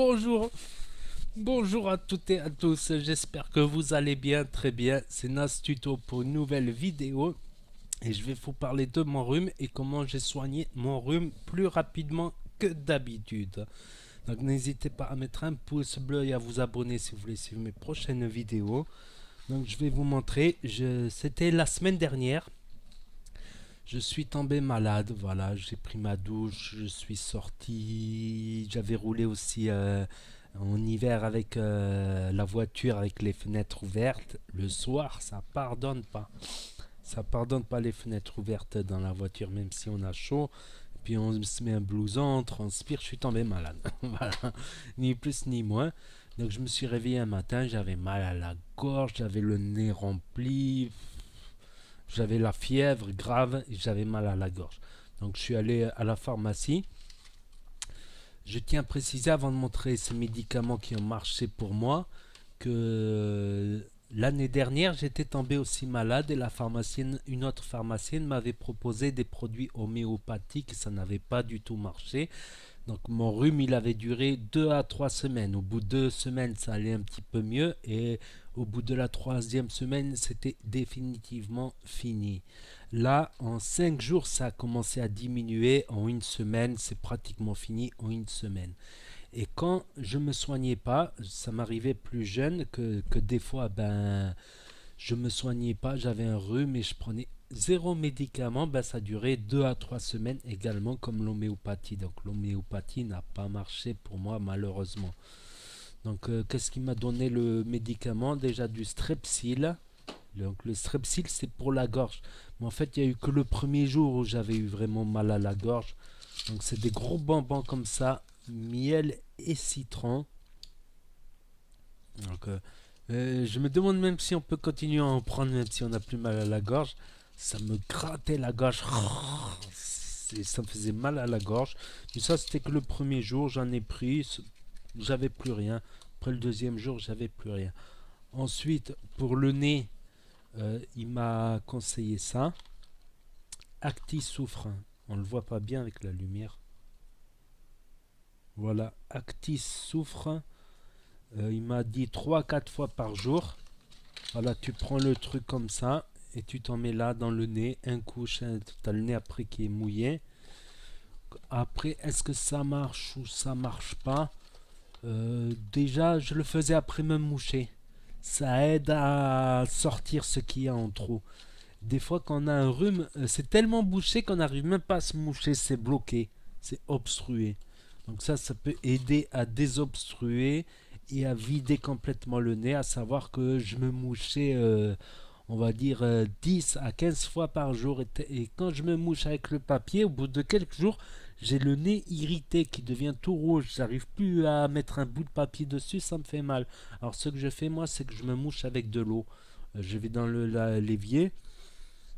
Bonjour, bonjour à toutes et à tous, j'espère que vous allez bien, très bien. C'est Nas Tuto pour une nouvelle vidéo et je vais vous parler de mon rhume et comment j'ai soigné mon rhume plus rapidement que d'habitude. Donc n'hésitez pas à mettre un pouce bleu et à vous abonner si vous voulez suivre mes prochaines vidéos. Donc je vais vous montrer, c'était la semaine dernière. Je suis tombé malade, voilà, j'ai pris ma douche, je suis sorti, j'avais roulé aussi en hiver avec la voiture avec les fenêtres ouvertes. Le soir, ça pardonne pas. Ça pardonne pas les fenêtres ouvertes dans la voiture, même si on a chaud. Puis on se met un blouson, on transpire, je suis tombé malade. Voilà, ni plus ni moins. Donc je me suis réveillé un matin, j'avais mal à la gorge, j'avais le nez rempli, j'avais la fièvre grave et j'avais mal à la gorge. Donc je suis allé à la pharmacie. Je tiens à préciser avant de montrer ces médicaments qui ont marché pour moi que l'année dernière j'étais tombé aussi malade et la pharmacienne, une autre pharmacienne m'avait proposé des produits homéopathiques et ça n'avait pas du tout marché. Donc mon rhume, il avait duré 2 à 3 semaines. Au bout de 2 semaines, ça allait un petit peu mieux. Et au bout de la troisième semaine, c'était définitivement fini. Là, en 5 jours, ça a commencé à diminuer. En une semaine, c'est pratiquement fini en une semaine. Et quand je me soignais pas, ça m'arrivait plus jeune que des fois, ben, je me soignais pas, j'avais un rhume et je prenais zéro médicament, ben ça durait 2 à 3 semaines également comme l'homéopathie. Donc l'homéopathie n'a pas marché pour moi malheureusement. Donc qu'est-ce qui m'a donné le médicament? Déjà du Strepsil. Donc le Strepsil c'est pour la gorge. Mais en fait il n'y a eu que le premier jour où j'avais eu vraiment mal à la gorge. Donc c'est des gros bonbons comme ça, miel et citron. Donc je me demande même si on peut continuer à en prendre même si on a plus mal à la gorge. Ça me grattait la gorge. Ça me faisait mal à la gorge. Mais ça, c'était que le premier jour, j'en ai pris. J'avais plus rien. Après le deuxième jour, j'avais plus rien. Ensuite, pour le nez, il m'a conseillé ça. Acti-soufre. On ne le voit pas bien avec la lumière. Voilà, Acti-soufre. Il m'a dit 3 à 4 fois par jour. Voilà, tu prends le truc comme ça et tu t'en mets là dans le nez. Un coup, tu as le nez après qui est mouillé. Après, est-ce que ça marche ou ça marche pas? Déjà, je le faisais après me moucher. Ça aide à sortir ce qu'il y a en trop. Des fois, quand on a un rhume, c'est tellement bouché qu'on n'arrive même pas à se moucher. C'est bloqué, c'est obstrué. Donc ça peut aider à désobstruer et à vider complètement le nez, à savoir que je me mouchais, on va dire, 10 à 15 fois par jour. Et quand je me mouche avec le papier, au bout de quelques jours, j'ai le nez irrité qui devient tout rouge. J'arrive plus à mettre un bout de papier dessus, ça me fait mal. Alors ce que je fais moi, c'est que je me mouche avec de l'eau. Je vais dans l'évier,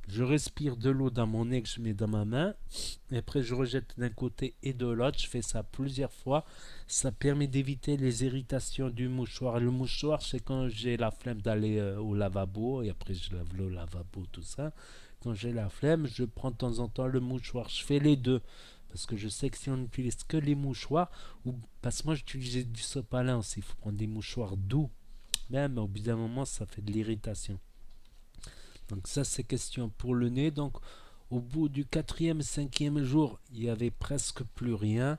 je respire de l'eau dans mon nez que je mets dans ma main. Et après, je rejette d'un côté et de l'autre. Je fais ça plusieurs fois. Ça permet d'éviter les irritations du mouchoir. Le mouchoir, c'est quand j'ai la flemme d'aller au lavabo. Et après, je lave le lavabo, tout ça. Quand j'ai la flemme, je prends de temps en temps le mouchoir. Je fais les deux. Parce que je sais que si on n'utilise que les mouchoirs, ou parce que moi j'utilisais du sopalin aussi, il faut prendre des mouchoirs doux. Même au bout d'un moment, ça fait de l'irritation. Donc ça c'est question pour le nez. Donc au bout du quatrième, cinquième jour, il n'y avait presque plus rien.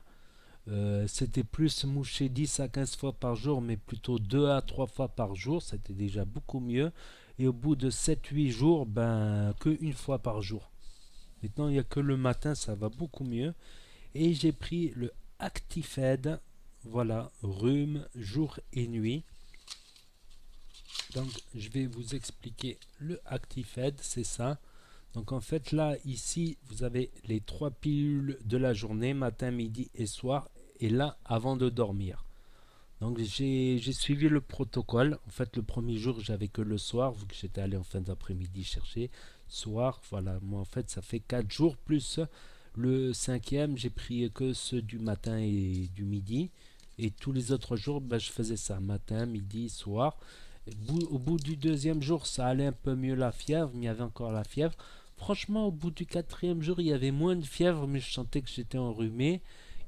C'était plus mouché 10 à 15 fois par jour, mais plutôt 2 à 3 fois par jour. C'était déjà beaucoup mieux. Et au bout de 7 8 jours, ben que une fois par jour. Maintenant, il n'y a que le matin, ça va beaucoup mieux. Et j'ai pris le Actifed. Voilà, rhume, jour et nuit. Donc, je vais vous expliquer le Actifed, c'est ça. Donc, en fait, là, ici, vous avez les 3 pilules de la journée, matin, midi et soir, et là, avant de dormir. Donc, j'ai suivi le protocole. En fait, le premier jour, j'avais que le soir, vu que j'étais allé en fin d'après-midi chercher. Soir, voilà, moi, en fait, ça fait 4 jours, plus le cinquième, j'ai pris que ceux du matin et du midi. Et tous les autres jours, ben, je faisais ça, matin, midi, soir. Au bout du deuxième jour, ça allait un peu mieux la fièvre, mais il y avait encore la fièvre. Franchement, au bout du quatrième jour, il y avait moins de fièvre, mais je sentais que j'étais enrhumé.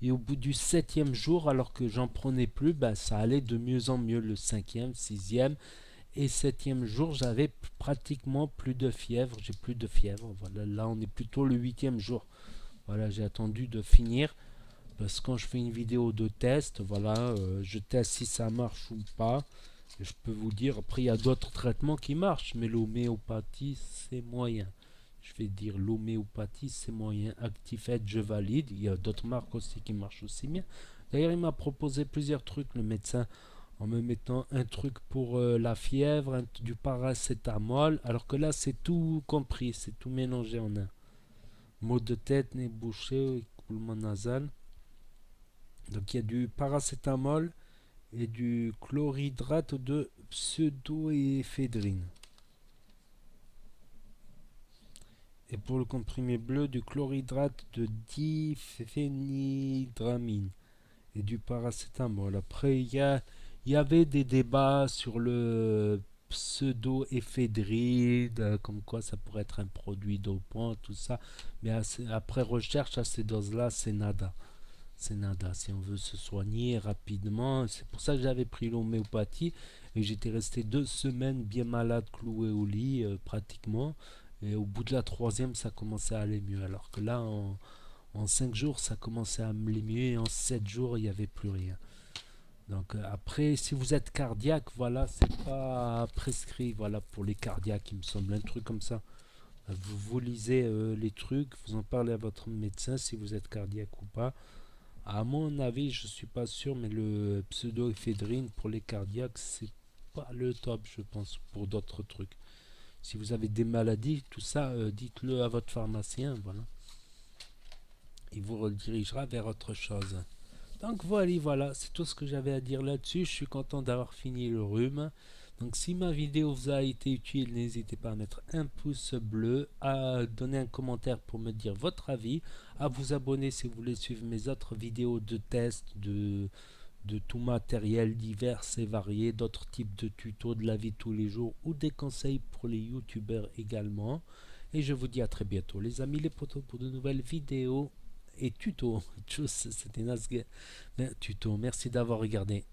Et au bout du 7e jour, alors que j'en prenais plus, bah, ça allait de mieux en mieux. Le 5e, 6e et 7e jour, j'avais pratiquement plus de fièvre. J'ai plus de fièvre. Voilà, là on est plutôt le 8e jour. Voilà, j'ai attendu de finir. Parce que quand je fais une vidéo de test, voilà, je teste si ça marche ou pas. Et je peux vous dire, après il y a d'autres traitements qui marchent, mais l'homéopathie c'est moyen. Je vais dire l'homéopathie c'est moyen. Actifed, je valide. Il y a d'autres marques aussi qui marchent aussi bien. D'ailleurs, il m'a proposé plusieurs trucs, le médecin, en me mettant un truc pour la fièvre, du paracétamol, alors que là c'est tout compris, c'est tout mélangé en un. Maux de tête, nez bouché, écoulement nasal. Donc il y a du paracétamol et du chlorhydrate de pseudoéphédrine. Et pour le comprimé bleu, du chlorhydrate de diphénhydramine et du paracétamol. Après, il y avait des débats sur le pseudoéphédrine, comme quoi ça pourrait être un produit dopant, tout ça. Mais après recherche à ces doses-là, c'est nada. C'est nada. Si on veut se soigner rapidement, c'est pour ça que j'avais pris l'homéopathie et j'étais resté 2 semaines bien malade, cloué au lit pratiquement. Et au bout de la troisième, ça commençait à aller mieux. Alors que là, en 5 jours, ça commençait à aller mieux et en 7 jours, il n'y avait plus rien. Donc après, si vous êtes cardiaque, voilà, c'est pas prescrit, voilà, pour les cardiaques, il me semble, un truc comme ça. Vous lisez les trucs, vous en parlez à votre médecin si vous êtes cardiaque ou pas. À mon avis, je suis pas sûr, mais le pseudoéphédrine pour les cardiaques, c'est pas le top, je pense, pour d'autres trucs. Si vous avez des maladies, tout ça, dites-le à votre pharmacien, voilà. Il vous redirigera vers autre chose. Donc voilà, c'est tout ce que j'avais à dire là-dessus. Je suis content d'avoir fini le rhume. Donc si ma vidéo vous a été utile, n'hésitez pas à mettre un pouce bleu, à donner un commentaire pour me dire votre avis, à vous abonner si vous voulez suivre mes autres vidéos de test, de tout matériel divers et varié, d'autres types de tutos de la vie de tous les jours ou des conseils pour les youtubeurs également. Et je vous dis à très bientôt les amis les potos pour de nouvelles vidéos et tutos. Tchuss, c'était Nasge. Tuto, merci d'avoir regardé.